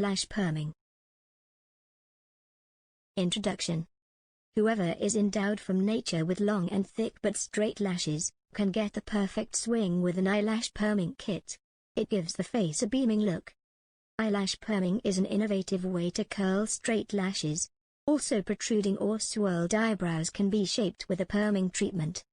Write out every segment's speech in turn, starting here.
Eyelash perming. Introduction. Whoever is endowed from nature with long and thick but straight lashes, can get the perfect swing with an eyelash perming kit. It gives the face a beaming look. Eyelash perming is an innovative way to curl straight lashes. Also, protruding or swirled eyebrows can be shaped with a perming treatment.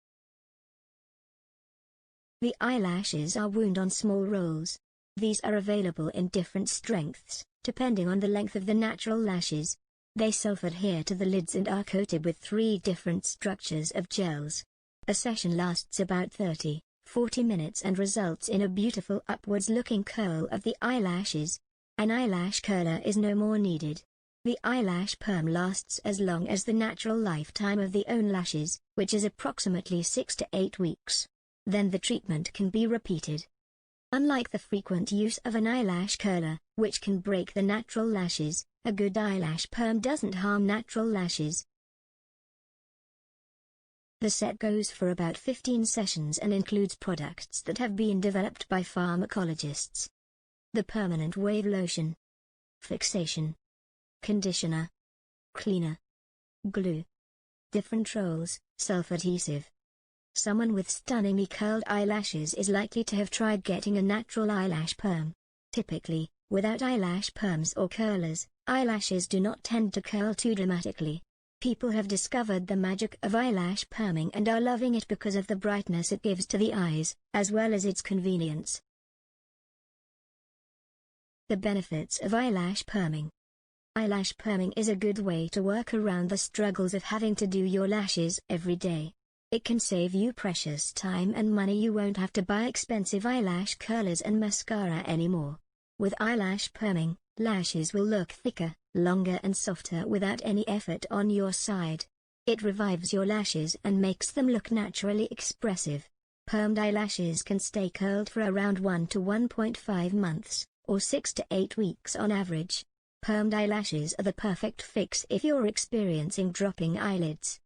The eyelashes are wound on small rolls. These are available in different strengths, depending on the length of the natural lashes. They self-adhere to the lids and are coated with 3 different structures of gels. A session lasts about 30-40 minutes and results in a beautiful upwards-looking curl of the eyelashes. An eyelash curler is no more needed. The eyelash perm lasts as long as the natural lifetime of the own lashes, which is approximately 6 to 8 weeks. Then the treatment can be repeated. Unlike the frequent use of an eyelash curler, which can break the natural lashes, a good eyelash perm doesn't harm natural lashes. The set goes for about 15 sessions and includes products that have been developed by pharmacologists. The permanent wave lotion, fixation, conditioner, cleaner, glue, different rolls, self-adhesive. Someone with stunningly curled eyelashes is likely to have tried getting a natural eyelash perm. Typically, without eyelash perms or curlers, eyelashes do not tend to curl too dramatically. People have discovered the magic of eyelash perming and are loving it because of the brightness it gives to the eyes, as well as its convenience. The benefits of eyelash perming. Eyelash perming is a good way to work around the struggles of having to do your lashes every day. It can save you precious time and money. You won't have to buy expensive eyelash curlers and mascara anymore. With eyelash perming, lashes will look thicker, longer and softer without any effort on your side. It revives your lashes and makes them look naturally expressive. Permed eyelashes can stay curled for around 1 to 1.5 months, or 6 to 8 weeks on average. Permed eyelashes are the perfect fix if you're experiencing dropping eyelids.